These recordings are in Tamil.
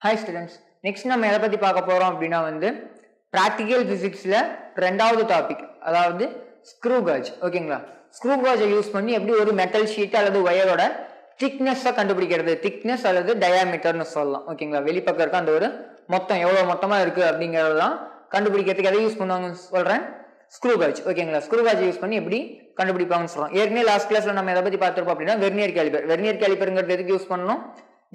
Hi students, next நம்ம எதை பத்தி பார்க்க போறோம் அப்படின்னா பிராக்டிகல் பிசிக்ஸ்ல ரெண்டாவது டாபிக், அதாவது ஸ்க்ரூ காஜ். ஓகேங்களா? ஸ்க்ரூ காஜை யூஸ் பண்ணி எப்படி ஒரு மெட்டல் ஷீட் அல்லது ஒயரோட திக்னஸ் கண்டுபிடிக்கிறது, திக்னஸ் அல்லது டயாமீட்டர்னு சொல்லலாம். ஓகேங்களா? வெளிப்பக்கம் இருக்க அந்த ஒரு மொத்தம் எவ்வளவு மொத்தமா இருக்கு அப்படிங்கறதெல்லாம் கண்டுபிடிக்கிறதுக்கு எதை யூஸ் பண்ணுவாங்கன்னு சொல்றேன், ஸ்க்ரூ காஜ். ஓகேங்களா? ஸ்க்ரூ காஜ் யூஸ் பண்ணி எப்படி கண்டுபிடிப்பாங்கன்னு சொல்றோம். ஏற்கனவே லாஸ்ட் கிளாஸ்ல நம்ம எதை பத்தி பார்த்திருப்போம் அப்படின்னா வெர்னியர் கேலிபர். வெர்னியர் கேலிபர்ங்கிறது எதுக்கு யூஸ் பண்ணணும்?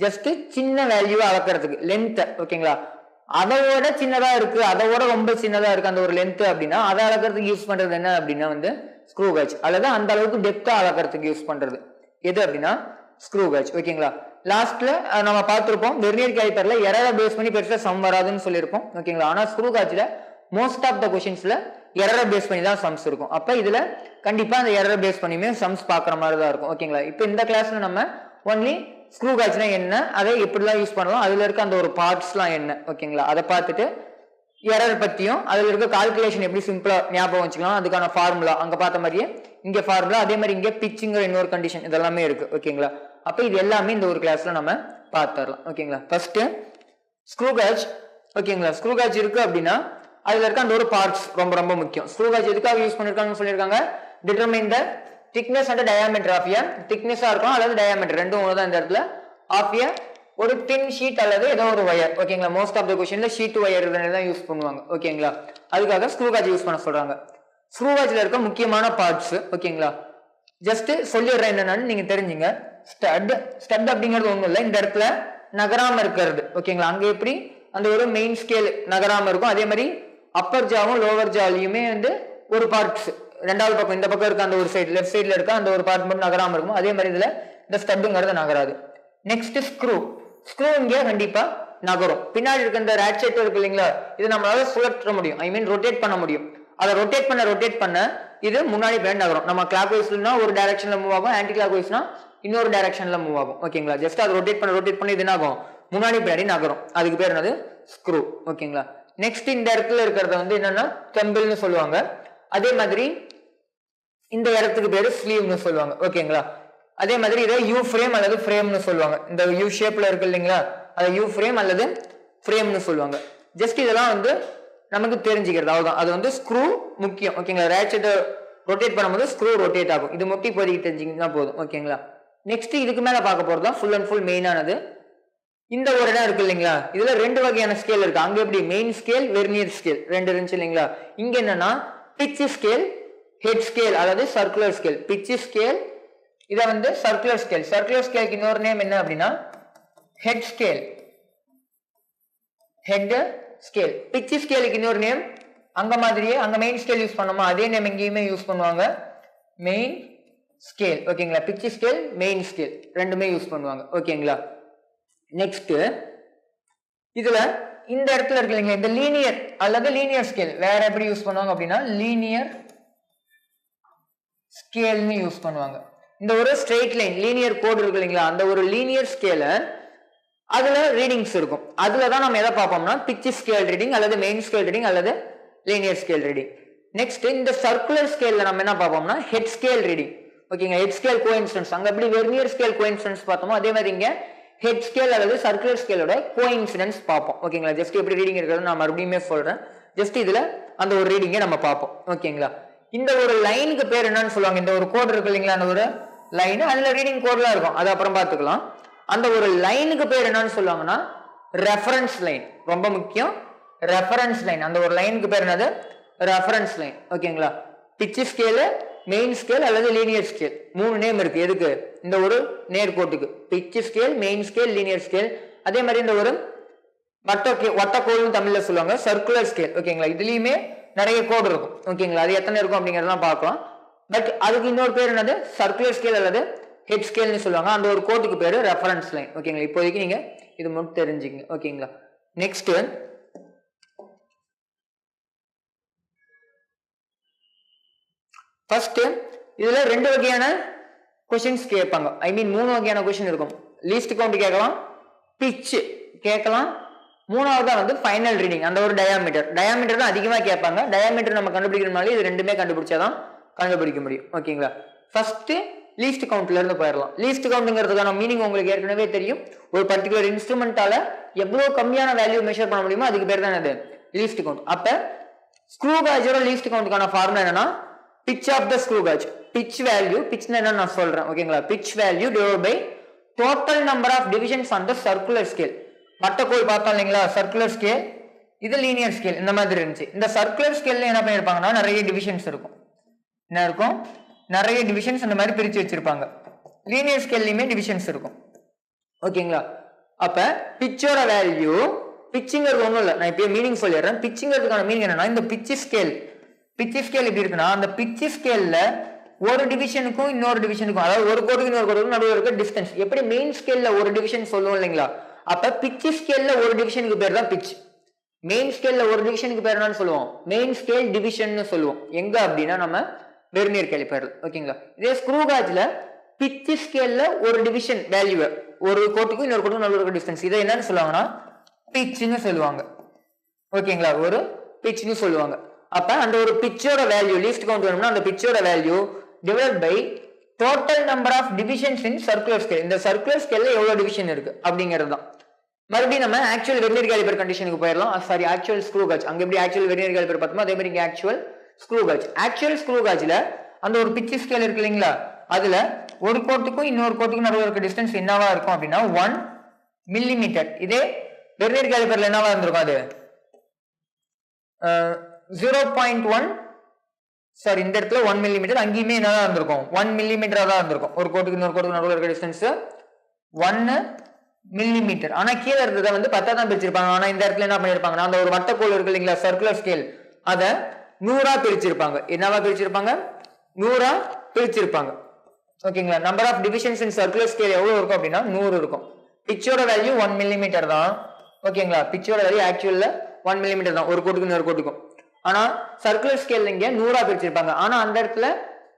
ஜஸ்ட் சின்ன வேல்யூ அளக்கிறதுக்கு, லென்த். ஓகேங்களா? அதோட சின்னதா இருக்கு, அதோட ரொம்ப சின்னதா இருக்கு அந்த ஒரு லென்த் அப்படின்னா அதை அளக்கிறதுக்கு யூஸ் பண்றது என்ன அப்படின்னா ஸ்க்ரூ காஜ், அல்லது அந்த அளவுக்கு டெப்தா அளக்கிறதுக்கு யூஸ் பண்றது எது அப்படின்னா ஸ்க்ரூ காஜ். ஓகேங்களா? லாஸ்ட்ல நம்ம பார்த்திருப்போம் வெர்னியர் கேலிபர்ல எரரை பேஸ் பண்ணி பெருசா சம் வராதுன்னு சொல்லியிருப்போம். ஓகேங்களா? ஆனா ஸ்க்ரூ காஜ்ல மோஸ்ட் ஆஃப் த கொஸ்டின்ஸ்ல எரரை பேஸ் பண்ணி தான் சம்ஸ் இருக்கும். அப்ப இதுல கண்டிப்பா அந்த எரரை பேஸ் பண்ணியுமே சம்ஸ் பாக்குற மாதிரி தான் இருக்கும். ஓகேங்களா? இப்ப இந்த கிளாஸ்ல நம்ம ஒன்லி ஸ்க்ரூ காஜ்னா என்ன, அதை எப்படிலாம் யூஸ் பண்ணலாம், அதுல இருக்க அந்த ஒரு பார்ட்ஸ்லாம் என்ன, ஓகேங்களா, அதை பார்த்துட்டு எரர் பத்தியும் அதுல இருக்க கால்குலேஷன் எப்படி சிம்பிளா ஞாபகம் வச்சுக்கலாம், அதுக்கான ஃபார்முலா அங்க பார்த்த மாதிரியே இங்க ஃபார்முலா, அதே மாதிரி இங்க பிச்சிங்கிற இன்னொரு கண்டிஷன், இதெல்லாமே இருக்கு. ஓகேங்களா? அப்ப இது எல்லாமே இந்த ஒரு கிளாஸ்ல நம்ம பார்த்துடலாம். ஓகேங்களா? First screw gauge. ஓகேங்களா? ஸ்க்ரூ காஜ் இருக்கு அப்படின்னா அதுல இருக்க அந்த ஒரு பார்ட்ஸ் ரொம்ப ரொம்ப முக்கியம். ஸ்க்ரூ காஜ் எதுக்காக யூஸ் பண்ணிருக்காங்கன்னு சொல்லியிருக்காங்க, determine the thickness and diameter of a thickness இருக்கும் அல்லது diameter ரெண்டும் ஒண்ணுதான் இந்த இடத்துல of a ஒரு thin sheet அல்லது ஏதோ ஒரு wire. ஓகேங்களா? மோஸ்ட் ஆஃப் த क्वेश्चनல sheet wire தான் யூஸ் பண்ணுவாங்க. ஓகேங்களா? அதுக்காக ஸ்க்ரூ காஜ் யூஸ் பண்ண சொல்றாங்க. ஸ்க்ரூ காஜ்ல இருக்க முக்கியமான பார்ட்ஸ். ஓகேங்களா? ஜஸ்ட் சொல்லிடுறேன் என்னன்னு நீங்க தெரிஞ்சுங்க. ஸ்டட் அப்படிங்கிறது ஒண்ணும் இல்லை, இந்த இடத்துல நகராம இருக்கிறது. ஓகேங்களா? அங்க எப்படி அந்த ஒரு மெயின் ஸ்கேல் நகராம இருக்கும், அதே மாதிரி அப்பர் ஜாவும் லோவர் ஜாலையுமே ஒரு பார்ட்ஸ், ரெண்டாவது பக்கம் இந்த பக்கம் இருக்க அந்த ஒரு சைடு லெஃப்ட் சைடுல இருக்க அந்த ஒரு பார்ட் மட்டும் நகராம இருக்கும். அதே மாதிரி இதுல இந்த ஸ்டட்டுங்கிறது நகராது. Next screw. ஸ்க்ரூ இங்க கண்டிப்பா நகரும். பின்னாடி இருக்க இந்த ரேட்செட் இருக்கு இல்லைங்களா, இது நம்மளால சுழற்ற முடியும், ஐ மீன் ரொட்டேட் பண்ண முடியும். அதை ரொட்டேட் பண்ண இது முன்னாடி பின்னாடி நகரும். நம்ம கிளாக் வைஸ்னா ஒரு டைரக்ஷன்ல மூவ் ஆகும், ஆன்டி கிளாக் வைஸ்னா இன்னொரு டைரக்ஷன்ல மூவ் ஆகும். ஓகேங்களா? ஜஸ்ட் அதை ரொட்டேட் பண்ண இது என்ன ஆகும், முன்னாடி பின்னாடி நகரும். அதுக்கு பேர் என்னது, ஸ்க்ரூ. ஓகேங்களா? நெக்ஸ்ட் இந்த இடத்துல இருக்கிறத என்னன்னா தெம்பிள்னு சொல்லுவாங்க. அதே மாதிரி இந்த இடத்துக்கு பேரு ஸ்லீவ்னு சொல்லுவாங்க. ஓகேங்களா? அதே மாதிரி இதை யூ ஃப்ரேம் அல்லது ஃப்ரேம்னு சொல்லுவாங்க. இந்த யூ ஷேப்ல இருக்கு இல்லைங்களா, அதை யூ ஃப்ரேம் அல்லது ஃப்ரேம்னு சொல்லுவாங்க. ஜஸ்ட் இதெல்லாம் நமக்கு தெரிஞ்சுக்கிறது, அவ்வளவுதான். அது ஸ்க்ரூ முக்கியம். ஓகேங்களா? ரேட்செட்டை ரொட்டேட் பண்ணும்போது ஸ்க்ரூ ரொட்டேட் ஆகும். இது மட்டும் இப்போதைக்கு தெரிஞ்சுக்கிட்டா போதும். ஓகேங்களா? நெக்ஸ்ட் இதுக்கு மேல பார்க்க போறதுதான் ஃபுல் அண்ட் ஃபுல் மெயினானது. இந்த ஒரு இடம் இருக்கு இல்லைங்களா, இதுல ரெண்டு வகையான ஸ்கேல் இருக்கு. அங்க எப்படி மெயின் ஸ்கேல், வெர்னியர் ஸ்கேல் ரெண்டு இருந்துச்சு இல்லைங்களா. இங்க என்னன்னா பிட்ச் ஸ்கேல், ஹெட் ஸ்கேல் அல்லது சர்க்குலர் ஸ்கேல். பிட்ச் ஸ்கேல், இத சர்க்குலர் ஸ்கேல். சர்க்குலர் ஸ்கேலுக்கு இன்னொரு நேம் என்ன அப்படின்னா head scale. Head scale. Pitch ஸ்கேலுக்கு இன்னொரு நேம், அங்க மாதிரியே அங்க மெயின் ஸ்கேல் யூஸ் பண்ணோமா அதே நேம் இங்கேயுமே யூஸ் பண்ணுவாங்க, மெயின் ஸ்கேல். ஓகேங்களா? பிட்ச் ஸ்கேல், மெயின் ஸ்கேல் ரெண்டுமே யூஸ் பண்ணுவாங்க. ஓகேங்களா? நெக்ஸ்ட் இதுல இந்த இடத்துல இருக்கு இல்லைங்களா, இந்த லீனியர் அல்லது லீனியர் ஸ்கேல் வேற எப்படி யூஸ் பண்ணுவாங்க அப்படின்னா லீனியர் ஸ்கேல்னு யூஸ் பண்ணுவாங்க. இந்த ஒரு ஸ்ட்ரெயிட் லைன் லீனியர் கோடு இருக்கு இல்லைங்களா, அந்த ஒரு லீனியர் ஸ்கேல அதுல ரீடிங்ஸ் இருக்கும். அதுலதான் நம்ம எதை பார்ப்போம்னா பிட்ச் ஸ்கேல் ரீடிங் அல்லது மெயின் ஸ்கேல் ரீடிங் அல்லது லீனியர் ஸ்கேல் ரீடிங். நெக்ஸ்ட் இந்த சர்க்குலர் ஸ்கேல்ல நம்ம என்ன பார்ப்போம்னா ஹெட் ஸ்கேல் ரீடிங். ஓகேங்க? ஹெட் ஸ்கேல் கோஇன்சிடென்ஸ், அங்க எப்படி வெர்னியர் ஸ்கேல் கோஇன்சிடென்ஸ் பார்த்தோமோ அதே மாதிரி இங்க ஹெட் ஸ்கேல் அல்லது சர்க்குலர் ஸ்கேலோட கோஇன்சிடென்ஸ் பார்ப்போம். ஓகேங்களா? ஜஸ்ட் எப்படி ரீடிங் இருக்கிறது நான் மறுபடியுமே சொல்றேன். ஜஸ்ட் இதுல அந்த ஒரு ரீடிங்கை நம்ம பார்ப்போம். ஓகேங்களா? இந்த ஒரு லைனுக்கு பேர் என்னன்னு சொல்லுவாங்க, இந்த ஒரு கோடு இருக்கு இல்லைங்களா, அந்த ஒரு லைன், அதுல ரீடிங் கோட்லாம் இருக்கும், அது அப்புறம் பார்த்துக்கலாம். அந்த ஒரு லைனுக்கு பேர் என்னன்னு சொல்லுவாங்கன்னா ரெஃபரன்ஸ் லைன். ரொம்ப முக்கியம், ரெஃபரன்ஸ் லைன். அந்த ஒரு லைனுக்கு பேர் என்னது, ரெஃபரன்ஸ் லைன். ஓகேங்களா? பிட்ச் ஸ்கேல், மெயின் ஸ்கேல் அல்லது லீனியர் ஸ்கேல், மூணு நேம் இருக்கு. எதுக்கு, இந்த ஒரு நேர்கோட்டுக்கு pitch scale, main scale, linear scale. அதே மாதிரி இந்த ஒரு வட்டக்கோள்னு தமிழ்ல சொல்லுவாங்க, சர்க்குலர் ஸ்கேல். ஓகேங்களா? இதுலயுமே நிறைய கோடு இருக்கும். ஓகேங்களா? அது எத்தனை இருக்கும் அப்படிங்கறதெல்லாம் பார்க்கலாம். பட் அதுக்கு இன்னொரு பேர் என்னது, சர்க்குலர் ஸ்கேல் அல்லது ஹெட் ஸ்கேல்னு சொல்லுவாங்க. அந்த ஒரு கோட்டுக்கு பேரு ரெஃபரன்ஸ் லைன். ஓகேங்களா? இப்போதைக்கு நீங்க இது மட்டும் தெரிஞ்சுக்கங்க. ஓகேங்களா? நெக்ஸ்ட் ஃபர்ஸ்ட் இதுல ரெண்டு வகையான கொஸ்டின்ஸ் கேட்பாங்க, ஐ மீன் மூணு வகையான கொஸ்டின் இருக்கும். லீஸ்ட் கவுண்ட் கேட்கலாம், பிட்ச் கேட்கலாம், மூணாவது ஃபைனல் ரீடிங், அந்த ஒரு டயாமீட்டர் தான் அதிகமா கேட்பாங்க. டயாமீட்டர் நம்ம கண்டுபிடிக்கிறதுனால இது ரெண்டுமே கண்டுபிடிச்சாதான் கண்டுபிடிக்க முடியும். ஓகேங்களா? ஃபர்ஸ்ட் லீஸ்ட் கவுண்ட்ல இருந்து போயிடலாம். லீஸ்ட் கவுண்ட்ங்கிறதுக்கான மீனிங் உங்களுக்கு ஏற்கனவே தெரியும். ஒரு பர்டிகுலர் இன்ஸ்ட்ருமெண்டால எவ்வளவு கம்மியான வேல்யூ மெஷர் பண்ண முடியுமோ அதுக்கு பேர் தான் அது லீஸ்ட் கவுண்ட். அப்ப ஸ்க்ரூ காஜோட லீஸ்ட் கவுண்ட்கான ஃபார்முலா என்னன்னா pitch of the screw gauge. Pitch value, pitch என்னன்னு நான் சொல்றேன் ஓகேங்களா. Pitch value divide by total number of divisions on the circular scale. வட்டக்கோல் பார்த்தோம் இல்லைங்களா, சர்க்குலர் ஸ்கேல், இது லீனியர் ஸ்கேல் இந்த மாதிரி இருந்துச்சு. இந்த சர்க்குலர் ஸ்கேல்ல என்ன பண்ணிருப்பாங்கன்னா நிறைய டிவிஷன்ஸ் இருக்கும். என்ன இருக்கும்? நிறைய டிவிஷன்ஸ் இந்த மாதிரி பிரிச்சு வச்சிருப்பாங்க. லீனியர் ஸ்கேல்லையுமே டிவிஷன்ஸ் இருக்கும் ஓகேங்களா. அப்ப பிச்சோட வேல்யூ, பிச்சுங்கிறது ஒன்றும் இல்லை, நான் இப்போ மீனிங் சொல்லிடுறேன். பிச்சுங்கிறதுக்கான மீனிங் என்னன்னா இந்த பிச்சு ஸ்கேல். பிச்சு ஸ்கேல் எப்படி இருக்குன்னா அந்த பிச்சு ஸ்கேல்ல ஒரு டிவிஷனுக்கும் இன்னொரு டிவிஷனுக்கும், அதாவது ஒரு கோட்டுக்கு இன்னொரு கோட்டுக்கும் நடுவில் இருக்க டிஸ்டன்ஸ். எப்படி மெயின் ஸ்கேல்ல ஒரு டிவிஷன் சொல்லுவோம் இல்லைங்களா, அப்ப பிச்சு ஸ்கேல்ல ஒரு டிவிஷனுக்கு பேர் தான் பிச். மெயின் ஸ்கேல்ல ஒரு டிவிஷனுக்கு பேர் என்னன்னு சொல்லுவோம், மெயின் ஸ்கேல் டிவிஷன் சொல்லுவோம். எங்க அப்படின்னா நம்ம வெர்னியர் கேலிப்பர்ல ஓகேங்களா. இதே ஸ்க்ரூ காஜ்ல பிச்சு ஸ்கேல்ல ஒரு டிவிஷன் வேல்யூ, ஒரு கோட்டுக்கும் இன்னொரு கோட்டுக்கும் நடுவில் இருக்க டிஸ்டன்ஸ், இதை என்னன்னு சொல்லுவாங்கன்னா பிச்சுன்னு சொல்லுவாங்க ஓகேங்களா. ஒரு பிச்சுன்னு சொல்லுவாங்க. அப்ப அந்த ஒரு பிச்சோட வேல்யூ லீஸ்ட் கவுண்ட் வேணும்னா அந்த பிச்சோட value divide by total number of divisions in circular scale. இந்த சர்க்குலர் ஸ்கேல்ல எவ்வளவு டிவிஷன் இருக்கு அப்படிங்கிறது தான். மறுபடியும் நம்ம ஆக்சுவல் வெர்னியர் கேலிப்பர் கண்டிஷனுக்கு போயிடலாம். Sorry, actual screw gauge. அங்க எப்படி ஆக்சுவல் வெர்னியர் கேலிப்பர் பார்த்தோமோ அதே மாதிரி இங்க actual screw gauge. Actual screw காஜ்ல அந்த ஒரு பிச்சு ஸ்கேல் இருக்கு இல்லைங்களா, அதுல ஒரு கோட்டுக்கும் இன்னொரு கோட்டுக்கும் நடுவில் இருக்க டிஸ்டன்ஸ் என்னவா இருக்கும் அப்படின்னா 1 மில்லிமீட்டர். இதே வெர்னியர் கேலிப்பர்ல என்னவா இருந்திருக்கும், அது 0.1, சாரி இந்த இடத்துல 1 மில்லிமீட்டர், அங்கேயுமே என்னதான் இருந்திருக்கும் 1 மில்லிமீட்டரா தான் இருந்திருக்கும். ஒரு கோட்டுக்கு இன்னொரு கோட்டுக்கு நடுவில் இருக்க டிஸ்டன்ஸ் 1 மில்லிமீட்டர். ஆனா கீழே இருக்கிறத வந்து 10 தான் பிரிச்சிருப்பாங்க. ஆனா இந்த இடத்துல என்ன பண்ணிருப்பாங்கன்னா அந்த ஒரு வட்டக்கோல் இருக்கு இல்லைங்களா சர்க்குலர் ஸ்கேல், அதை 100ஆ பிரிச்சிருப்பாங்க. என்னவா பிரிச்சிருப்பாங்க? 100ஆ பிரிச்சிருப்பாங்க ஓகேங்களா. Number of divisions in circular scale எவ்வளவு இருக்கும் அப்படின்னா 100 இருக்கும். பிச்சோட வேல்யூ 1 மில்லிமீட்டர் தான் ஓகேங்களா. பிச்சோட வேல்யூ ஆக்சுவல்ல 1 மில்லிமீட்டர் தான் ஒரு கோட்டுக்கு இன்னொரு கோட்டுக்கும். ஆனா சர்க்குலர் ஸ்கேல்ல இங்க 100ஆ பிரிச்சிருப்பாங்க. ஆனா அந்த இடத்துல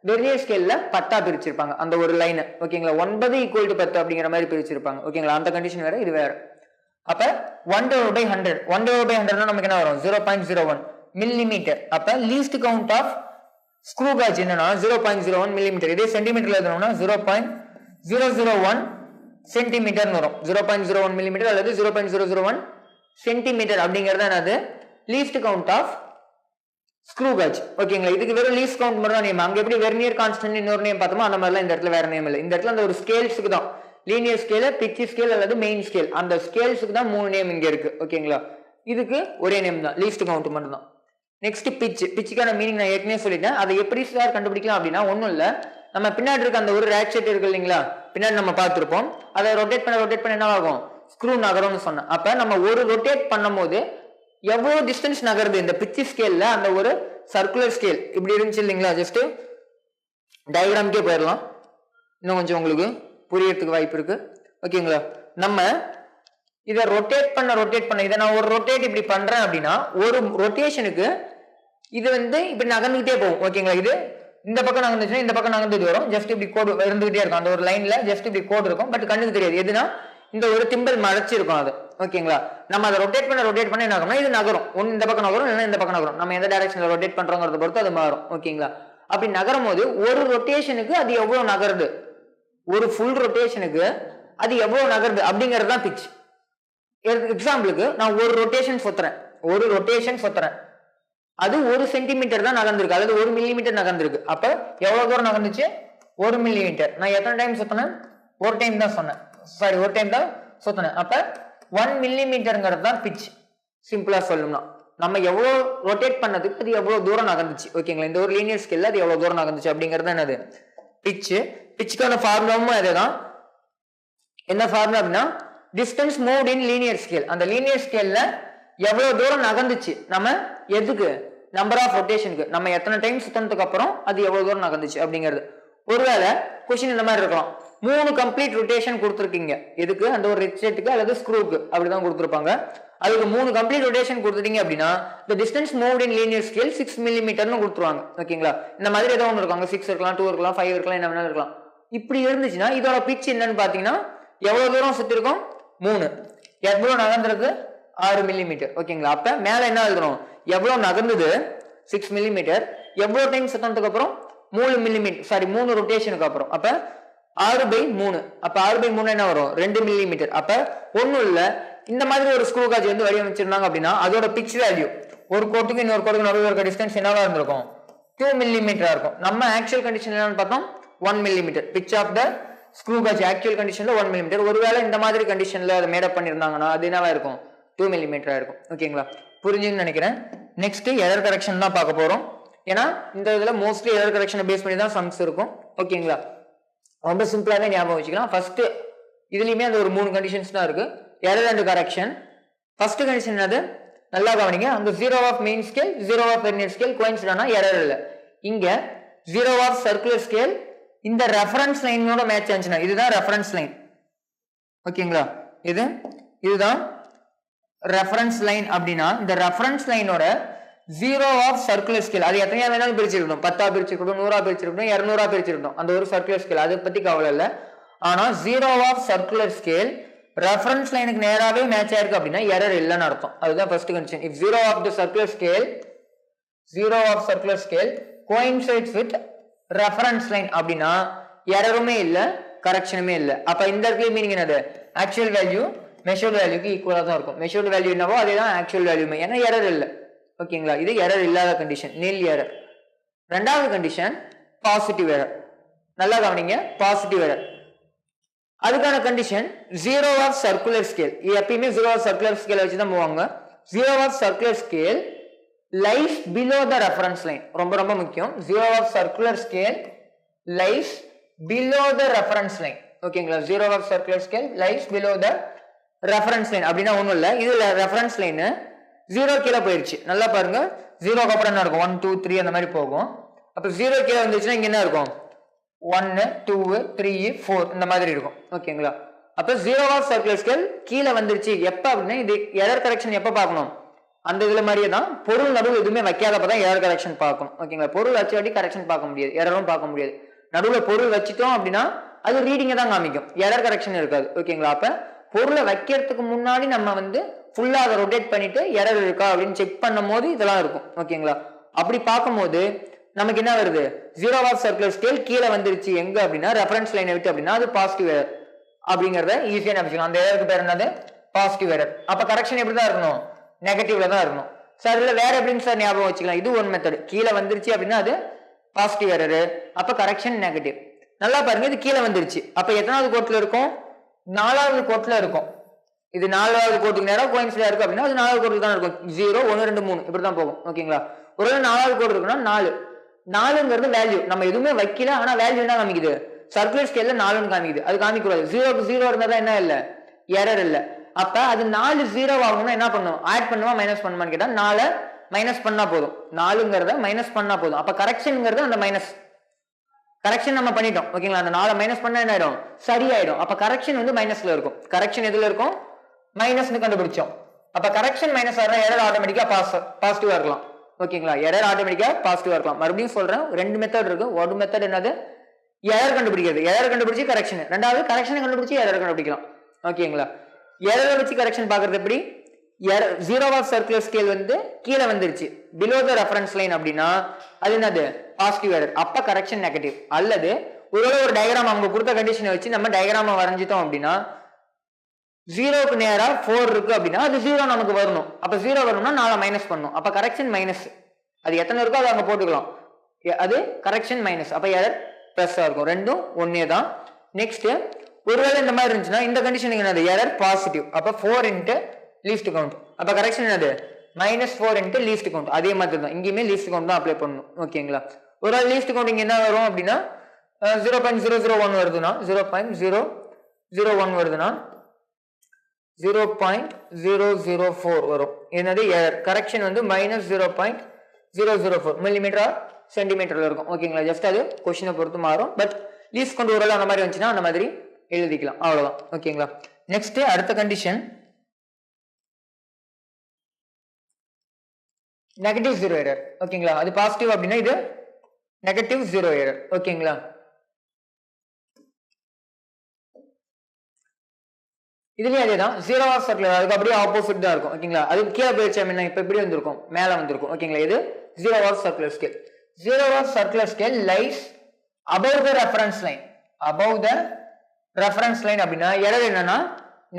வெர்னியர் ஸ்கேல்ல 10ஆ பிரிச்சிருப்பாங்க அந்த ஒரு லைன் ஓகேங்களா. 9 = 10 அப்படிங்கிற மாதிரி பிரிச்சிருப்பாங்க ஓகேங்களா. அந்த கண்டிஷன் வேற, இது வேற. அப்ப 1/100, 1/100 நமக்கு என்ன வரும் 0.01 மில்லிமீட்டர். அப்ப least count of screw gauge என்னன்னா 0.01 மில்லிமீட்டர். இதே சென்டிமீட்டர்ல எழுதணும்னா 0.001 சென்டிமீட்டர் வரும். 0.01 மில்லிமீட்டர் அல்லது 0.001 சென்டிமீட்டர் அப்படிங்கிறது என்னது least count of screw gauge ஓகேங்களா. இதுக்கு வெறும் லீஸ்ட் கவுண்ட் மட்டும் தான் நேம். அங்க எப்படி வெர்னியர் கான்ஸ்டன்ட் இன்னொரு நேம் பார்த்தோமோ அந்த மாதிரிலாம் இந்த இடத்துல வேற நேம் இல்லை. இந்த இடத்துல அந்த ஒரு ஸ்கேல்ஸுக்கு தான் லீனியர் ஸ்கேல், பிச் ஸ்கேல் அல்லது மெயின் ஸ்கேல், அந்த ஸ்கேல்ஸுக்கு தான் 3 நேம் இங்க இருக்கு ஓகேங்களா. இதுக்கு ஒரே நேம் தான், லீஸ்ட் கவுண்ட் மட்டும் தான். Next pitch. பிச்சுக்கான மீனிங் நான் ஏற்கனவே சொல்லிட்டேன். அதை எப்படி சார் கண்டுபிடிக்கலாம் அப்படின்னா ஒன்றும் இல்லை, நம்ம பின்னாடி இருக்க அந்த ஒரு ரேட்செட் இருக்கு இல்லைங்களா, பின்னாடி நம்ம பார்த்துருப்போம். அதை ரொட்டேட் பண்ண என்ன ஆகும், ஸ்க்ரூ நகரும்னு சொன்னேன். அப்ப நம்ம ஒரு ரொட்டேட் பண்ணும் போது எவ்வளவு டிஸ்டன்ஸ் நகருது இந்த பிச்சு ஸ்கேல்ல, அந்த ஒரு சர்க்குலர் ஸ்கேல் இப்படி இருந்துச்சு இல்லைங்களா. ஜஸ்ட் டயக்ராம்க்கே போயிடலாம், இன்னும் கொஞ்சம் உங்களுக்கு புரியறதுக்கு வாய்ப்பு இருக்கு ஓகேங்களா. நம்ம இதை ரொட்டேட் பண்ண இதை நான் ஒரு ரொட்டேட் இப்படி பண்றேன் அப்படின்னா ஒரு ரொட்டேஷனுக்கு இது வந்து இப்படி நகர்ந்துகிட்டே போகும் ஓகேங்களா. இது இந்த பக்கம் நகர்ந்துச்சுன்னா இந்த பக்கம் நகர்ந்துட்டு வரும். ஜஸ்ட் இப்படி கோடு இருந்துகிட்டே இருக்கும். அந்த ஒரு லைன்ல ஜஸ்ட் இப்படி கோடு இருக்கும், பட் கண்ணுக்கு தெரியாது. எதுனா இந்த ஒரு திம்பல் மறைச்சிருக்கும் அது ஓகேங்களா. நம்ம அதை ரொட்டேட் பண்ண என்ன ஆகும்னா இது நகரும். ஒன்னு இந்த பக்கம் நகரும், இல்லைன்னா இந்த பக்கம் நகரும். நம்ம எந்த டைரக்ஷன்ல ரொட்டேட் பண்றோங்கிறத பொறுத்து அது மாறும் ஓகேங்களா. அப்படி நகரும் போது ஒரு ரொட்டேஷனுக்கு அது எவ்வளவு நகருது, ஒரு ஃபுல் ரொட்டேஷனுக்கு அது எவ்வளவு நகருது அப்படிங்கிறது தான் பிச். எக்ஸாம்பிளுக்கு நான் ஒரு ரொட்டேஷன் சொத்துறேன், அது 1 சென்டிமீட்டர் தான் நகர்ந்திருக்கு அல்லது 1 மில்லிமீட்டர் நகர்ந்திருக்கு. அப்ப எவ்வளவு தூரம் நகர்ந்துச்சு, 1 மில்லிமீட்டர். நான் எத்தனை டைம் சுத்தினேன், ஒரு டைம் தான் சுத்தினேன். அப்ப 1 மில்லிமீட்டர்ங்கிறது தான் பிச். சிம்பிளா சொல்லணும்னா நம்ம எவ்வளவு ரொட்டேட் பண்ணதுக்கு அது எவ்வளவு தூரம் நகர்ந்துச்சு ஓகேங்களா. இந்த ஒரு லீனியர் ஸ்கேல்ல அது எவ்வளவு தூரம் நகர்ந்துச்சு அப்படிங்கிறது என்னது பிச். பிச்சுக்கான ஃபார்முலாவும் அதுதான். என்ன ஃபார்முலா அப்படின்னா டிஸ்டன்ஸ் மூவ்ட் இன் லீனியர் ஸ்கேல். அந்த லீனியர் ஸ்கேல்ல எவ்வளவு தூரம் நகர்ந்துச்சு, நம்ம எதுக்கு நம்பர் ஆஃப் ரொட்டேஷனுக்கு, நம்ம எத்தனை டைம் சுத்தினதுக்கு அப்புறம் அது எவ்வளவு தூரம் நகர்ந்துச்சு அப்படிங்கிறது. ஒருவேளை கொஸ்டின் இந்த மாதிரி இருக்கலாம், 3 கம்ப்ளீட் ரொட்டேஷன் கொடுத்துருக்கீங்க, எதுக்கு அந்த ஒரு ரெட்செட்டுக்கு அல்லது ஸ்க்ரூக்கு அப்படிதான் கொடுத்துருப்பாங்க. அதுக்கு 3 கம்ப்ளீட் ரொட்டேஷன் கொடுத்துட்டீங்க அப்படின்னா the distance moved in linear scale 6 மில்லிமீட்டர்னு கொடுத்துருவாங்க ஓகேங்களா. இந்த மாதிரி ஏதோ ஒன்று இருக்காங்க, 6 இருக்கலாம், 2 இருக்கலாம், 5 இருக்கலாம், என்ன வேணாலும் இருக்கலாம். இப்படி இருந்துச்சுன்னா இதோட பிச் என்னன்னு பாத்தீங்கன்னா எவ்வளவு தூரம் சுத்திருக்கும் 3, எவ்வளவு நகர்ந்துருக்கு 6 மில்லிமீட்டர் ஓகேங்களா. அப்ப மேல என்ன எழுதணும், எவ்வளவு நகர்ந்தது 6 மில்லிமீட்டர், எவ்வளவு டைம் சுத்தினதுக்கு அப்புறம் 3 ரொட்டேஷனுக்கு அப்புறம். அப்ப 6/3. அப்ப 6/3 என்ன வரும்? 2 மில்லிமீட்டர். அப்ப ஒண்ணும் இல்ல, இந்த மாதிரி ஒரு ஸ்க்ரூ காஜ் வந்து வடிவமைச்சிருந்தாங்க அப்படின்னா அதோட பிட்ச் வேல்யூ ஒரு கோட்டுக்கு இன்னொரு கோட்டுக்கு நடுவில் இருக்க டிஸ்டன்ஸ் என்னவா இருந்திருக்கும்? 2 மில்லிமீட்டரா இருக்கும். நம்ம ஆக்சுவல் கண்டிஷன் என்னன்னு பார்த்தோம், 1 millimetre. Pitch of the screw gauge actual கண்டிஷன்ல 1 மில்லிமீட்டர். ஒருவேளை இந்த மாதிரி கண்டிஷன்ல அதை மேடப் பண்ணிருந்தாங்கன்னா அது என்னவா இருக்கும்? 2 மில்லிமீட்டரா இருக்கும். ஓகேங்களா? புரிஞ்சுன்னு நினைக்கிறேன். நெக்ஸ்ட் எரர் கரெக்ஷன் தான் பார்க்க போறோம். ஏன்னா இந்த இதுல மோஸ்ட்லி எரர் கரெக்ஷனை பேஸ் பண்ணி தான் சம்ஸ் இருக்கும். ஓகேங்களா? ரொம்ப சிம்பிளாவே ஞாபகம் வச்சுக்கலாம். ஃபர்ஸ்ட் இதுலயுமே அந்த ஒரு 3 கண்டிஷன்ஸ் தான் இருக்கு, error and correction. First condition என்னது? நல்லா கவனிங்க. அந்த 0 of main scale 0 of vernier scale coincide ஆனா எரர் இல்ல. இங்க 0 ஆஃப் சர்க்குலர் ஸ்கேல் இந்த ரெஃபரன்ஸ் லைனோட மேட்ச் ஆச்சுன்னா இதுதான் ரெஃபரன்ஸ் லைன். ஓகேங்களா? இதுதான் ரெஃபரன்ஸ் லைன். அப்படின்னா இந்த ரெஃபரன்ஸ் லைனோட 0 ஆஃப் சர்க்குலர் ஸ்கேல் அது எத்தனையா வேணாலும் பிரிச்சிருக்கணும், 10ஆ பிரிச்சிருக்கணும், 100ஆ பிரிச்சிருக்கணும், 200ஆ பிரிச்சிருக்கணும். அந்த ஒரு சர்க்குலர் ஸ்கேல் அதை பத்தி கவலை இல்லை. ஆனா 0 ஆஃப் சர்க்குலர் ஸ்கேல் ரெஃபரன்ஸ் லைனுக்கு நேராவே மேட்ச் ஆயிருக்கு அப்படின்னா எரர் இல்லைன்னு அர்த்தம். அதுதான் first condition. If 0 of the circular scale coincides with reference line அப்படின்னா எரருமே இல்ல, கரெக்ஷனுமே இல்ல. அப்ப இந்த இடத்துல மீனிங் என்னது? ஆக்சுவல் வேல்யூ மெஷர்ட் வேல்யூக்கு ஈக்குவலா தான் இருக்கும். மெஷர்ட் வேல்யூ என்னவோ அதேதான் ஆக்சுவல் வேல்யூமே, ஏன்னா எரர் இல்ல. ஓகேங்களா? இது எரர் இல்லாத கண்டிஷன், நில் எரர். ரெண்டாவது கண்டிஷன் பாசிட்டிவ் எரர். நல்லா கவனிங்க, பாசிட்டிவ் எரர். அதுக்கான கண்டிஷன் 0 ஆஃப் சர்க்குலர் ஸ்கேல். எப்பயுமே 0 ஆஃப் சர்க்குலர் ஸ்கேல் வச்சு தான் போவாங்க. 0 of circular scale lies below the reference line. ரொம்ப ரொம்ப முக்கியம். 0 of circular scale lies below the reference line. ஓகேங்களா? 0 of circular scale lies below the reference line அப்படின்னா ஒண்ணும் இல்ல, இதுல ரெஃபரன்ஸ் லைன் 0 கீழே போயிருச்சு. நல்லா பாருங்க, 0க்கு அப்புறம் என்ன இருக்கும்? 1 2 3 அந்த மாதிரி போகும். அப்ப 0 கீழே வந்துச்சுன்னா இங்க என்ன இருக்கும்? 1 2 3 4 இந்த மாதிரி இருக்கும். ஓகேங்களா? அப்ப 0 ஆஃப் சர்க்குலர் ஸ்கேல் கீழே வந்துருச்சு எப்ப அப்படின்னா இது எரர் கரெக்ஷன் எப்ப பார்க்கணும்? அந்த இதுல மாதிரியே தான் பொருள் நடுவில் எதுவுமே வைக்காதப்பதான் எரர் கரெக்ஷன் பார்க்கணும். ஓகேங்களா? பொருள் வச்சு கரெக்ஷன் பார்க்க முடியாது, எரரும் பார்க்க முடியாது. நடுவில் பொருள் வச்சுட்டோம் அப்படின்னா அது ரீடிங்கை தான் காமிக்கும், எரர் கரெக்ஷன் இருக்காது. ஓகேங்களா? அப்ப பொருளை வைக்கிறதுக்கு முன்னாடி நம்ம வந்து ஃபுல்லா அதை ரொட்டேட் பண்ணிட்டு எரர் இருக்கா அப்படின்னு செக் பண்ணும் போது இதெல்லாம் இருக்கும். ஓகேங்களா? அப்படி பார்க்கும்போது நமக்கு என்ன வருது? 0 ஆஃப் சர்க்குலர் ஸ்கேல் கீழே வந்துருச்சு எங்க அப்படின்னா ரெஃபரன்ஸ் லைனை விட்டு அப்படின்னா அது பாசிட்டிவ் எரர் அப்படிங்கறத ஈஸியா நினைச்சுக்கலாம். அந்த எரருக்கு பேர் என்னது? Positive error. அப்ப கரெக்ஷன் எப்படி தான் இருக்கணும்? நெகட்டிவ்ல தான் இருக்கணும். சார் இதுல வேற எப்படின்னு சார் ஞாபகம் வச்சுக்கலாம்? இது ஒன் மெத்தட். கீழே வந்துருச்சு அப்படின்னா அது பாசிட்டிவ் எரர், அப்ப கரெக்ஷன் நெகட்டிவ். நல்லா பாருங்க, இது கீழே வந்துருச்சு. அப்ப எத்தனாவது கோட்ல இருக்கும்? 4வது கோட்ல இருக்கும். இது 4வது கோட்டுக்கு நேரம் கோயின்சிடா இருக்கு அப்படின்னா அது 4வது கோட்டுக்கு தான் இருக்கும். 0 1 2 3 இப்படிதான் போகும். ஓகேங்களா? ஒருவேளை 4வது கோட்டு இருக்குன்னா 4ங்கிறது வேல்யூ. நம்ம எதுவுமே வைக்கல, ஆனா வேல்யூ என்ன காமிக்குது? சர்க்குலர் ஸ்கேல்ல 4ன்னு காமிக்குது. அது காமிக்கூடாது. 0க்கு 0 இருந்தா என்ன இல்ல? எரர் இல்ல. அப்ப அது 4 0 ஆகணும்னா என்ன பண்ணும்? ஆட் பண்ணுமா மைனஸ் பண்ணுமான்னு கேட்டா 4 மைனஸ் பண்ணா போதும். 4ங்கிறத மைனஸ் பண்ணா போதும். அப்ப கரெக்ஷன்ங்கிறது அந்த மைனஸ் கரெக்ஷன் நம்ம பண்ணிட்டோம். ஓகேங்களா? அந்த 4 மைனஸ் பண்ணா என்ன ஆயிடும்? சரியாயிடும். அப்ப கரெக்ஷன் வந்து மைனஸ்ல இருக்கும். கரெக்ஷன் எதுல இருக்கும்? மைனஸ்னு கண்டுபிடிச்சோம். அப்ப கரெக்ஷன் மைனஸ் ஆனா எரர் ஆட்டோமேட்டிக்கா பாசிட்டிவா இருக்கலாம். ஓகேங்களா? எரர் ஆட்டோமேட்டிக்கா பாசிட்டிவா இருக்கலாம். மறுபடியும் சொல்றேன், 2 மெத்தட் இருக்கு. ஒரு மெத்தட் என்னது? எரர் கண்டுபிடிக்கிறது. எரர் கண்டுபிடிச்சு கரெக்ஷன். ரெண்டாவது கரெக்ஷனை கண்டுபிடிச்சு எரர் கண்டுபிடிக்கலாம். ஓகேங்களா? எரரை வச்சு கரெக்ஷன் பாக்குறது எப்படி? 0 ஆஃப் சர்க்குலர் ஸ்கேல் வந்து கீழே வந்துருச்சு பிலோ த ரெஃபரன்ஸ் லைன் அப்படின்னா அது என்னது? Positive error. அப்ப கரெக்ஷன் நெகட்டிவ். அல்லது ஒருவேளை ஒரு டயக்ராம் அவங்க கொடுத்த கண்டிஷனை வச்சு நம்ம டயக்ராம வரைஞ்சிட்டோம் அப்படின்னா 0க்கு நேரா 4 இருக்கு அப்படின்னா அது 0 நமக்கு வரணும். அப்ப 0 வரணும்னா 4 மைனஸ் பண்ணணும். அப்ப கரெக்ஷன் மைனஸ். அது எத்தனை இருக்கோ அதை அங்க போட்டுக்கலாம். அது கரெக்ஷன் மைனஸ். அப்ப எரர் பிளஸ்ஸா இருக்கும். ரெண்டும் ஒன்னே தான். நெக்ஸ்ட் ஒருவேளை இந்த மாதிரி இருந்துச்சுன்னா இந்த கண்டிஷன் என்னது? Error positive. அப்ப 4 இன்ட்டு லீஸ்ட் கவுண்ட். அப்ப கரெக்ஷன் என்னது? -4 இன்ட்டு லீஸ்ட் கவுண்ட். அதே மாதிரி தான் இங்கேயுமே லீஸ்ட் கவுண்ட் தான் அப்ளை பண்ணணும். ஓகேங்களா? ஒரு லீஸ்ட் கவுண்ட் இங்க என்ன வரும் அப்படின்னா 0.001 வருதுன்னா 0.001 வருதுன்னா 0.004 வரும். என்னது? எரர். கரெக்ஷன் வந்து -0.004 மில்லிமீட்டரா சென்டிமீட்டர்ல இருக்கும். ஓகேங்களா? ஜஸ்ட் அது கொஸ்டினை பொறுத்து மாறும். பட் லீஸ்ட் கவுண்ட் ஒரு அந்த மாதிரி வந்துச்சுன்னா அந்த மாதிரி எழுதிக்கலாம். அவ்வளவுதான். ஓகேங்களா? நெக்ஸ்ட் அடுத்த கண்டிஷன் நெகட்டிவ் 0 எரர். ஓகேங்களா? அது பாசிட்டிவ் அப்படின்னா இது நெகட்டிவ் 0 எரர். ஓகேங்களா? இதுலயும் அதேதான். 0 ஆஃப் சர்க்குலர் அதுக்கு அப்படியே ஆப்போசிட் தான் இருக்கும். ஓகேங்களா? அது கீழே போயிடுச்சு அப்படின்னா இப்ப இப்படி வந்திருக்கும், மேல வந்திருக்கும். ஓகேங்களா? இது 0 of circular scale. zero of circular scale lies above the reference line. Above the reference line அப்படின்னா எரர் என்னன்னா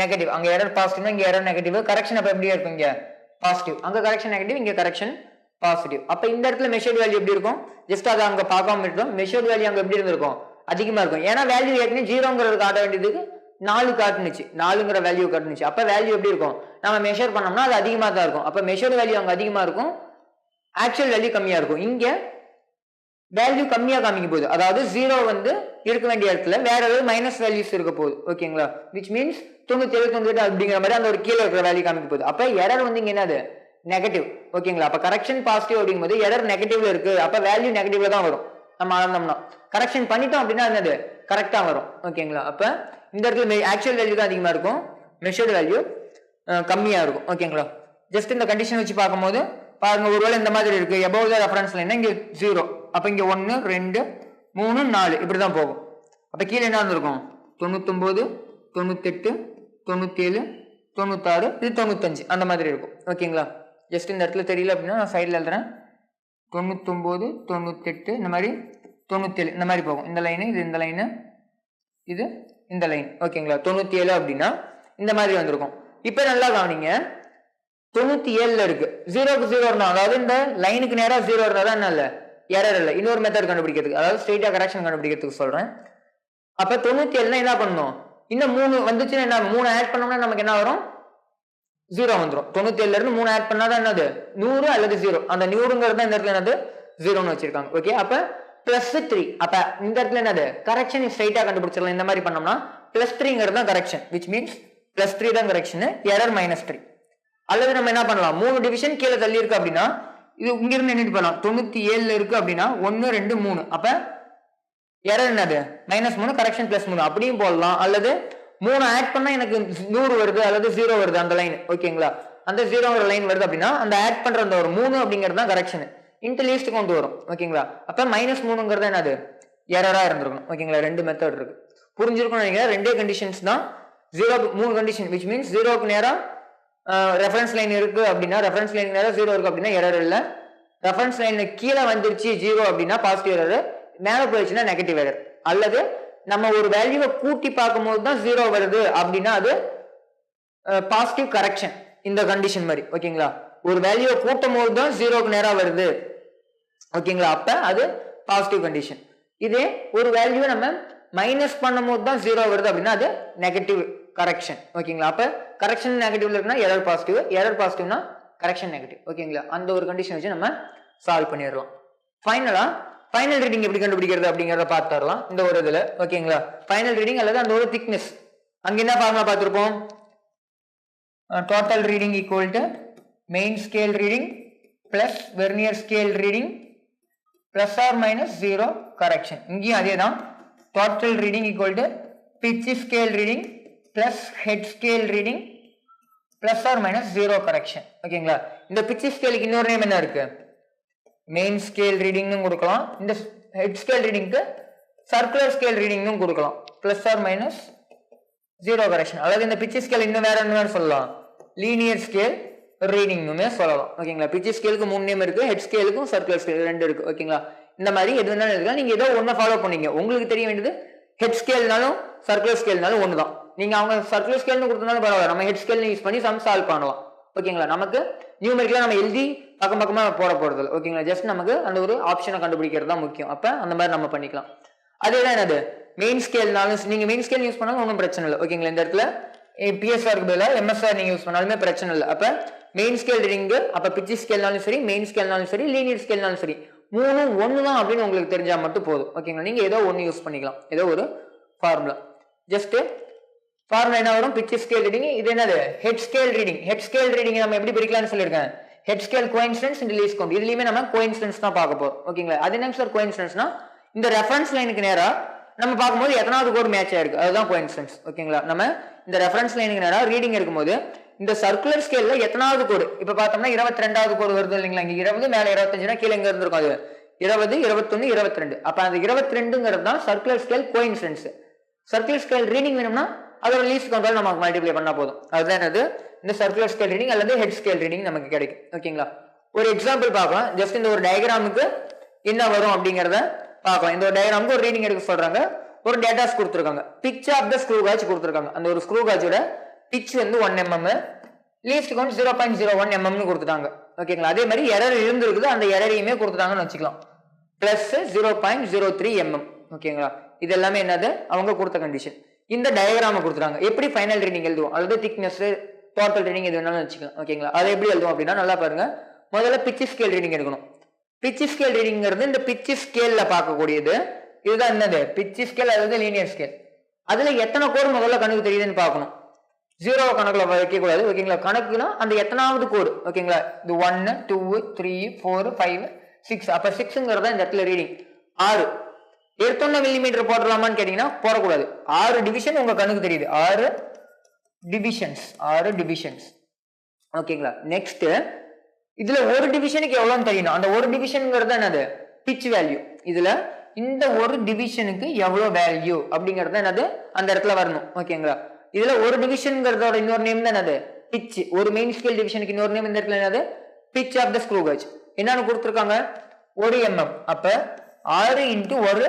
நெகட்டிவ். அங்க எரர் பாசிட்டிவ், இங்க எரர் நெகட்டிவ். கரெக்ஷன் அப்ப எப்படி இருக்கும்? இங்க பாசிட்டிவ். அங்க கரெக்ஷன் நெகட்டிவ், இங்க கரெக்ஷன் பாசிட்டிவ். அப்ப இந்த இடத்துல மெஷர்ட் வேல்யூ எப்படி இருக்கும்? ஜஸ்ட் அதை அங்க பார்க்காம விட்டோம். மெஷர்ட் வேல்யூ அங்க எப்படி இருந்திருக்கும்? அதிகமா இருக்கும். ஏன்னா வேல்யூ ஏற்கனவே ஜீரோங்கிறது காட்ட வேண்டியதுக்கு 4 காட்டுனுச்சு, 4ங்கிற வேல்யூ காட்டுனுச்சு. அப்ப வேல்யூ எப்படி இருக்கும்? நம்ம மெஷர் பண்ணோம்னா அது அதிகமா தான் இருக்கும். அப்ப மெஷர்ட் வேல்யூ அங்க அதிகமா இருக்கும், ஆக்சுவல் வேல்யூ கம்மியா இருக்கும். இங்க வேல்யூ கம்மியா காமிக்க போகுது, அதாவது ஜீரோ வந்து இருக்க வேண்டிய இடத்துல வேற ஏதாவது மைனஸ் வேல்யூஸ் இருக்க போகுது. ஓகேங்களா? விச் மீன்ஸ் 97 98 அப்படிங்கிற மாதிரி அந்த ஒரு கீழே இருக்கிற வேல்யூ காமிக்க போகுது. அப்ப எரர் வந்து இங்க என்னது? நெகட்டிவ். ஓகேங்களா? அப்ப கரெக்ஷன் பாசிட்டிவ் அப்படிங்கும்போது எரர் நெகட்டிவ்ல இருக்கு, அப்ப வேல்யூ நெகட்டிவ்ல தான் வரும். நம்ம அளந்தோம்னா கரெக்ஷன் பண்ணிட்டோம் அப்படின்னா என்னது? கரெக்டா வரும். ஓகேங்களா? அப்ப இந்த இடத்துல ஆக்சுவல் வேல்யூ தான் அதிகமா இருக்கும், மெஷர்ட் வேல்யூ கம்மியா இருக்கும். ஓகேங்களா? ஜஸ்ட் இந்த கண்டிஷன் வச்சு பார்க்கும்போது பாருங்க, ஒருவேளை இந்த மாதிரி இருக்கு above the reference line, இங்க 0, அப்ப இங்க 1 2 3 4 இப்படிதான் போகும். அப்ப கீழே என்ன இருந்திருக்கும்? 99 98 97 96 இது 95 அந்த மாதிரி இருக்கும். ஓகேங்களா? ஜஸ்ட் இந்த இடத்துல தெரியல அப்படின்னா நான் சைடில் எழுதுறேன். 99 98 இந்த மாதிரி 97 இந்த மாதிரி போகும். இந்த லைனு, இது இந்த லைனு, இது இந்த லைன். ஓகேங்களா? 97 அப்படின்னா இந்த மாதிரி வந்திருக்கும். இப்ப நல்லா கவனிங்க, 97ல இருக்கு, 0க்கு 0 இருந்தா, அதாவது இந்த லைனுக்கு நேரா 0 இருந்தா தான் என்ன இல்ல எரர் இல்லை. இன்னொரு மெத்தட் கண்டுபிடிக்கிறதுக்கு, அதாவது ஸ்ட்ரெயிட்டா கரெக்ஷன் கண்டுபிடிக்கிறதுக்கு சொல்றேன். அப்ப 97ல என்ன பண்ணணும்? இன்னும் 3 வந்துச்சுன்னா என்ன? 3 ஆட் பண்ணோம்னா நமக்கு என்ன வரும்? 0 வந்துடும். 97ல இருந்து 3 ஆட் பண்ணாதான் என்னது? 100 அல்லது 0. அந்த 100ங்கிறது இந்த இடத்துல என்னது? 0ன்னு வச்சிருக்காங்க. ஓகே, அப்ப +3. அப்ப இந்த இடத்துல என்னது? கரெக்ஷன் ஸ்ட்ரெயிட்டா கண்டுபிடிச்சிடலாம். இந்த மாதிரி பண்ணோம்னா +3ங்கிறது தான் கரெக்ஷன், விச் மீன்ஸ் +3 தான் கரெக்ஷன், எரர் -3. அல்லது நம்ம என்ன பண்ணலாம்? 3 டிவிஷன் கீழே தள்ளி இருக்கு அப்படின்னா இது இங்க இருந்து எண்ணிட்டு போகலாம். 97ல இருக்கு அப்படின்னா 1 2 3, அப்ப எரர் என்னது? -3, கரெக்ஷன் +3 அப்படியும் போடலாம். அல்லது 3 ஆட் பண்ணா எனக்கு 100 வருது அல்லது 0 வருது அந்த லைன். ஓகேங்களா? அந்த 0ங்கிற லைன் வருது அப்படின்னா அந்த ஆட் பண்ற அந்த ஒரு 3 அப்படிங்கிறது தான் கரெக்ஷன், இன்ட்டு லீஸ்ட் கொண்டு வரும். ஓகேங்களா? அப்ப -3ங்கிறது என்னது? எரரா இருந்திருக்கும். ஓகேங்களா? 2 மெத்தட் இருக்கு, புரிஞ்சிருக்கும் நினைக்கிறேன். 2 கண்டிஷன்ஸ் தான். 3 கண்டிஷன், விச் மீன்ஸ் 0க்கு நேரா ரெஃபரன்ஸ் லைன் இருக்கு அப்படின்னா, ரெஃபரன்ஸ் லைன் நேரம் 0 இருக்கு அப்படின்னா எரர் இல்லை. ரெஃபரன்ஸ் லைன் கீழே வந்துருச்சு 0 அப்படின்னா பாசிட்டிவ் எரர், மேலே போயிடுச்சுன்னா நெகட்டிவ் எரர். அல்லது நம்ம ஒரு வேல்யூவை கூட்டி பார்க்கும் போது தான் 0 வருது அப்படின்னா அது பாசிட்டிவ் கரெக்ஷன், இந்த கண்டிஷன் மாதிரி. ஓகேங்களா? ஒரு வேல்யூவை கூட்டும் போது தான் 0க்கு நேரா வருது. ஓகேங்களா? அப்ப அது பாசிட்டிவ் கண்டிஷன். இதே ஒரு வேல்யூவை நம்ம மைனஸ் பண்ணும் போது தான் 0 வருது அப்படின்னா அது நெகட்டிவ் கரெக்ஷன். ஓகேங்களா? அப்ப கரெக்ஷன் நெகட்டிவ்ல இருக்குன்னா எரர் பாசிட்டிவ், எரர் பாசிட்டிவ்னா கரெக்ஷன் நெகட்டிவ். ஓகேங்களா? அந்த ஒரு கண்டிஷன் வச்சு நம்ம சால்வ் பண்ணிடலாம். ஃபைனலா ஃபைனல் ரீடிங் எப்படி கண்டுபிடிக்கிறது அப்படிங்கறத பார்த்துடலாம் இந்த ஒரு இதுல. ஓகேங்களா? ஃபைனல் ரீடிங் அல்லது அந்த ஒரு திக்னஸ், அங்க என்ன ஃபார்முலா பார்த்திருப்போம்? Total reading equal to main scale reading plus vernier scale reading plus or minus 0 correction. இங்கேயும் அதே தான். Total reading equal to pitch scale reading plus head scale reading plus or minus 0 correction. ஓகேங்களா? இந்த pitch scale-க்கு இன்னொரு நேம் என்ன இருக்கு? மெயின் ஸ்கேல் ரீடிங்னு கொடுக்கலாம். இந்த ஹெட் ஸ்கேல் ரீடிங்க்கு சர்க்குலர் ஸ்கேல் ரீடிங்னு கொடுக்கலாம். Plus or minus 0 correction. அதாவது இந்த pitch scale இன்னும் வேற என்ன சொல்லலாம்? லீனியர் ஸ்கேல் ரீடிங்னுமே சொல்லலாம். ஓகேங்களா? pitch scale-க்கு 3 நேம் இருக்கு, ஹெட் ஸ்கேலுக்கும் சர்க்குலர் ஸ்கேல் 2 இருக்கு. ஓகேங்களா? இந்த மாதிரி எது வேணாலும் இருக்கலாம். நீங்க ஏதோ ஒண்ணு ஃபாலோ பண்ணீங்க. உங்களுக்கு தெரிய வேண்டியது ஹெட் ஸ்கேல்னாலும் சர்க்குலர் ஸ்கேல்னாலும் ஒண்ணுதான். நீங்க அவங்க சர்க்குலர் ஸ்கேல்னு கொடுத்தனாலும் பரவாயில்ல, நம்ம ஹெட் ஸ்கேல் யூஸ் பண்ணி சம் சால்வ் பண்ணலாம். ஓகேங்களா? நமக்கு நியூமெரிக்கலா நம்ம எழுதி பக்கம் பக்கமா போட போறது இல்லை. ஓகேங்களா? ஜஸ்ட் நமக்கு அந்த ஒரு ஆப்ஷனை கண்டுபிடிக்கிறது தான் முக்கியம். அப்ப அந்த மாதிரி நம்ம பண்ணிக்கலாம். அதேதான் என்னது? மெயின் ஸ்கேல்னாலும் நீங்க மெயின் ஸ்கேல் யூஸ் பண்ணாலும் ஒன்றும் பிரச்சனை இல்லை. ஓகேங்களா? இந்த இடத்துல பிஎஸ்ஆருக்கு பதிலாக எம்எஸ்ஆர் நீங்க யூஸ் பண்ணாலுமே பிரச்சனை இல்லை. அப்ப மெயின் ஸ்கேல் ரீடிங், அப்ப பிட்ச் ஸ்கேல்னாலும் சரி, மெயின் ஸ்கேல்னாலும் சரி, லீனியர் ஸ்கேல்னாலும் சரி, 3 ஒன்று தான் அப்படின்னு உங்களுக்கு தெரிஞ்சா மட்டும் போதும். ஓகேங்களா? நீங்க ஏதோ ஒன்று யூஸ் பண்ணிக்கலாம், ஏதோ ஒரு ஃபார்முலா. ஜஸ்ட் ஃபார்முலா என்ன வரும்? pitch scale reading. இது என்னது? Head scale reading. Head scale reading நம்ம எப்படி பிரிக்கலாம்னு சொல்லியிருக்கேன். Head scale coincidence and least count. இதுலயுமே நம்ம கோஇன்சிடென்ஸ் தான் பார்க்க போறோம். ஓகேங்களா? அது என்ன சார் கோஇன்சிடென்ஸ்னா, இந்த ரெஃபரன்ஸ் லைனுக்கு நேரா நம்ம பார்க்கும்போது எத்தனாவது கோடு மேட்ச் ஆயிருக்கு, அதுதான் கோஇன்சிடென்ஸ். ஓகேங்களா? நம்ம இந்த ரெஃபரன்ஸ் லைனுக்கு நேரா ரீடிங் இருக்கும்போது இந்த சர்க்குலர் ஸ்கேல்ல எத்தனாவது கோடு, இப்ப பார்த்தோம்னா 22வது கோடு வருது இல்லைங்களா? இங்க 20 மேல 25னா கீழே எங்க இருந்திருக்கும்? அது 20 21 22. அப்ப அந்த 22ங்கிறது தான் circular scale coincidence. Circular scale reading வேணும்னா அதோட லீஸ்ட் கவுண்ட் நமக்கு மல்டிப்ளை பண்ணா போதும். அதுதான் என்னது? இந்த சர்க்குலர் ஸ்கேல் ரீடிங் அல்லது ஹெட் ஸ்கேல் ரீடிங் நமக்கு கிடைக்கும். ஓகேங்களா? ஒரு எக்ஸாம்பிள் பார்க்கலாம். ஜஸ்ட் இந்த ஒரு டயக்ராமுக்கு என்ன வரும் அப்படிங்கறத பார்க்கலாம். இந்த டயக்ராமுக்கு ஒரு ரீடிங் எடுக்க சொல்றாங்க, ஒரு டேட்டாஸ் கொடுத்துருக்காங்க, pitch of the screw gauge கொடுத்துருக்காங்க. அந்த ஒரு ஸ்க்ரூ காஜோட பிச் வந்து 1 mm, லீஸ்ட் கவுண்ட் 0.01 mm கொடுத்துட்டாங்க. ஓகேங்களா, அதே மாதிரி எரர் இருந்திருக்குது, அந்த எரரையுமே கொடுத்துட்டாங்கன்னு வச்சுக்கலாம். Plus 0.03 mm. ஓகேங்களா, இது எல்லாமே என்னது அவங்க கொடுத்த கண்டிஷன். இந்த டயக்ராம கொடுத்துட்டாங்க, எப்படி ஃபைனல் ரீடிங் எழுதுவோம், அதாவது திக்னஸ், டோட்டல் ரீடிங் எது வேணாலும் வச்சுக்கலாம். ஓகேங்களா, அதை எப்படி எழுதுவோம் அப்படின்னா நல்லா பாருங்க. முதல்ல பிச் ஸ்கேல் ரீடிங் எடுக்கணும். பிச் ஸ்கேல் ரீடிங்கிறது இந்த பிச் ஸ்கேல்ல பார்க்கக்கூடியது. இதுதான் என்னது பிச் ஸ்கேல், அதாவது லீனியர் ஸ்கேல். அதுல எத்தனை கோடு முதல்ல கணக்கு தெரியுதுன்னு பார்க்கணும். 0 கணக்குல வைக்க கூடாது. ஓகேங்களா, கணக்குனா அந்த எத்தனாவது கோடு. ஓகேங்களா, இது 1 2 3 4 5 6. அப்ப 6ங்கிறத இந்த இடத்துல ரீடிங் 6. எடுத்தோன்ன மில்லிமீட்டர் போடலாமான்னு கேட்டீங்கன்னா போடக்கூடாது. 6 டிவிஷன் உங்க கணக்கு தெரியுது, 6 டிவிஷன்ஸ். ஓகேங்களா, நெக்ஸ்ட் இதுல ஒரு டிவிஷனுக்கு எவ்வளவுன்னு தெரியணும். அந்த ஒரு டிவிஷன்ங்கிறது என்னது பிச் வேல்யூ. இதுல இந்த ஒரு டிவிஷனுக்கு எவ்வளவு வேல்யூ அப்படிங்கறது என்னது அந்த இடத்துல வரணும். ஓகேங்களா, இதுல ஒரு டிவிஷன்ங்கிறதோட இன்னொரு நேம் தான் என்னது பிச். ஒரு மெயின் ஸ்கேல் டிவிஷனுக்கு இன்னொரு நேம் இந்த இடத்துல என்னது pitch of the screw gauge. என்னன்னு கொடுத்துருக்காங்க 1 mm. அப்ப 6 into 1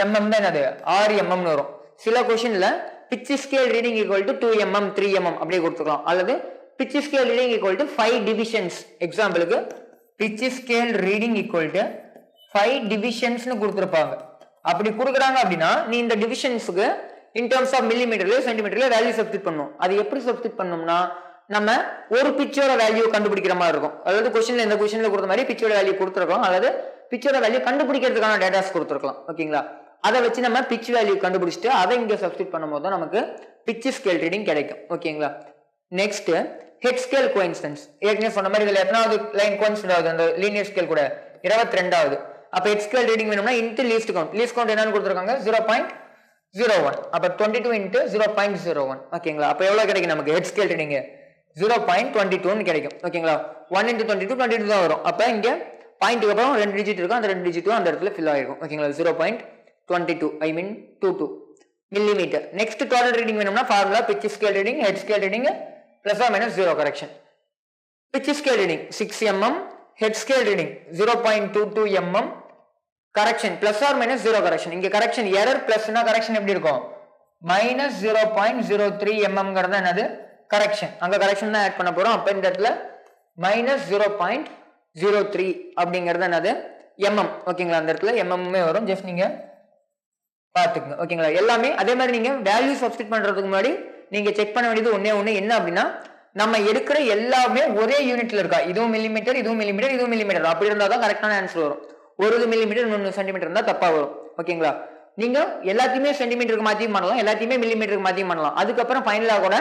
mm தான் என்னது 6 mm வரும். சில கொஸ்டின்ல pitch scale reading equal to 2 mm 3 mm அப்படியே கொடுத்துக்கலாம். அல்லது pitch scale reading equal to 5 divisions. எக்ஸாம்பிளுக்கு pitch scale reading equal to 5 டிவிஷன்ஸ்னு கொடுத்துருப்பாங்க. அப்படி கொடுக்குறாங்க அப்படின்னா நீ இந்த டிவிஷன்ஸுக்கு இன் டர்ம்ஸ் ஆஃப் மில்லிமீட்டர்ல சென்டிமீட்டர்ல வேல்யூ சப்ஸ்டிட் பண்ணணும். அது எப்படி சப்ஸ்டிட் பண்ணணும்னா நம்ம ஒரு பிச்சோட வேல்யூ கண்டுபிடிக்கிற மாதிரி இருக்கும். அதாவது கொஸ்டின்ல இந்த கொஸ்டின்ல கொடுத்த மாதிரி பிச்சோட வேல்யூ கொடுத்துருக்கலாம், அல்லது பிச்சோட வேல்யூ கண்டுபிடிக்கிறதுக்கான டேட்டாஸ் கொடுத்துருக்கலாம். ஓகேங்களா, அதை வச்சு நம்ம பிச் வேல்யூ கண்டுபிடிச்சிட்டு அதை இங்க சப்ஸ்டிட் பண்ணும்போது தான் நமக்கு பிச் ஸ்கேல் ரீடிங் கிடைக்கும். ஓகேங்களா, நெக்ஸ்ட் ஹெட் ஸ்கேல் கோஇன்சிடென்ஸ். ஏற்கனவே சொன்ன மாதிரி இதுல எத்தனாவது லைன் கோஇன்சிடென்ட் ஆகுது அந்த லீனியர் ஸ்கேல் கூட 22வது. அப்ப ஹெட் ஸ்கேல் ரீடிங் வேணும்னா into least count. Least count என்னன்னு கொடுத்துருக்காங்க 0.01. அப்ப 22 into 0.01. ஓகேங்களா, அப்ப எவ்வளவு கிடைக்கும் நமக்கு ஹெட் ஸ்கேல் ரீடிங் 0.22 கிடைக்கும். ஓகேங்களா, 1 into 22 தான் வரும். அப்ப இங்க பாயிண்ட்க்கு அப்புறம் 2 டிஜிட் இருக்கும், அந்த 2 டிஜிட்டும் அந்த இடத்துல ஃபில் ஆயிருக்கும். ஓகேங்களா, 0.22 I mean 22 மில்லிமீட்டர். நெக்ஸ்ட் டோட்டல் ரீடிங் வேணும்னா formula pitch scale reading head scale reading plus or minus 0 correction. Pitch scale reading 6 mm, head scale reading 0.22 mm, correction plus or minus 0 correction. இங்க கரெக்ஷன் எரர் பிளஸ்னா கரெக்ஷன் எப்படி இருக்கும் மைனஸ் 0.03 mm என்னது கரெக்ஷன். அங்க கரெக்ஷன் தான் ஆட் பண்ண போறோம். அப்ப இந்த இடத்துல மைனஸ் 0.03 அப்படிங்கிறது என்னது mm. ஓகேங்களா, அந்த இடத்துல mm வரும். ஜஸ்ட் நீங்க பாத்துக்கங்க. ஓகேங்களா, எல்லாமே அதே மாதிரி நீங்க வேல்யூ சப்ஸ்டிட் பண்றதுக்கு முன்னாடி நீங்க செக் பண்ண வேண்டியது ஒண்ணு என்ன அப்படின்னா நம்ம எடுக்கிற எல்லாமே ஒரே யூனிட்ல இருக்கா. இதுவும் மில்லிமீட்டர், இதுவும் மில்லிமீட்டர், இதுவும் மில்லிமீட்டர். அப்படி இருந்தா தான் கரெக்டான ஆன்சர் வரும். ஒரு மில்லிமீட்டர் 1 சென்டிமீட்டர் இருந்தா தப்பா வரும். ஓகேங்களா, நீங்க எல்லாத்தையுமே சென்டிமீட்டருக்கு மாத்தியும் பண்ணலாம், எல்லாத்தையுமே மில்லிமீட்டருக்கு மாத்தியும் பண்ணலாம். அதுக்கப்புறம் ஃபைனலா கூட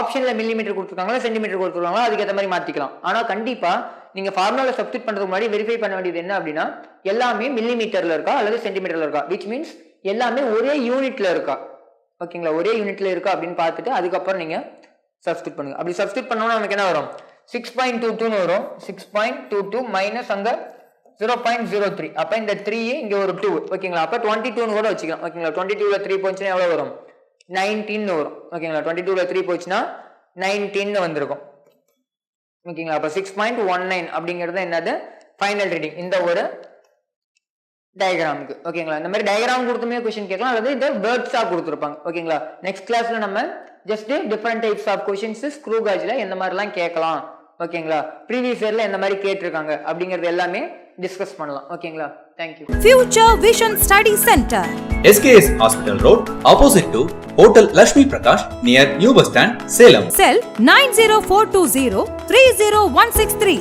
ஆப்ஷன்ல மில்லிமீட்டர் கொடுத்துருக்காங்களா சென்டிமீட்டர் கொடுத்துருக்காங்களா அதுக்கேற்ற மாதிரி மாத்திக்கலாம். ஆனா கண்டிப்பா நீங்க ஃபார்முலால சப்ஸ்டிட் பண்றதுக்கு முன்னாடி வெரிஃபை பண்ண வேண்டியது என்ன அப்படின்னா எல்லாமே மில்லிமீட்டர்ல இருக்கா அல்லது சென்டிமீட்டர்ல இருக்கா, விச் மீன்ஸ் எல்லாமே ஒரே யூனிட்ல இருக்கா. ஓகேங்களா, ஒரே யூனிட்ல இருக்கா அப்படின்னு பார்த்துட்டு அதுக்கப்புறம் நீங்க சப்ஸ்டிட் பண்ணுங்க. அப்படி சப்ஸ்டிட் பண்ணோம்னா நமக்கு என்ன வரும் 6.22 வரும். 6.22 மைனஸ் அங்க 0.03. அப்ப இந்த 3 இங்க ஒரு 2. ஓகேங்களா, அப்ப 22 கூட வச்சுக்கலாம். ஓகேங்களா, 22ல 3 போச்சுன்னா எவ்வளவு வரும் 19 வரும். ஓகேங்களா, 22ல 3 போச்சுன்னா 19 வந்திருக்கும். ஓகேங்களா, அப்ப 6.19 அப்படிங்கிறது என்னது ஃபைனல் ரீடிங் இந்த ஒரு டயக்ராமுக்கு. ஓகேங்களா, இந்த மாதிரி டயக்ராம் கொடுத்துமே क्वेश्चन கேட்கலாம், அல்லது இந்த வேர்ட்ஸா கொடுத்துருப்பாங்க. ஓகேங்களா, நெக்ஸ்ட் கிளாஸ்ல நம்ம just different types of questions screw காஜ்ல எந்த மாதிரிலாம் கேட்கலாம். ஓகேங்களா, ப்ரீவியஸ் இயர்ல எந்த மாதிரி கேட்டிருக்காங்க அப்படிங்கிறது எல்லாமே டிஸ்கஸ் பண்ணலாம். ஓகேங்களா, thank you. Future Vision Study Center, SKS Hospital Road, opposite to Hotel Lakshmi Prakash, near New Bus Stand, Salem. Cell 90420 30163.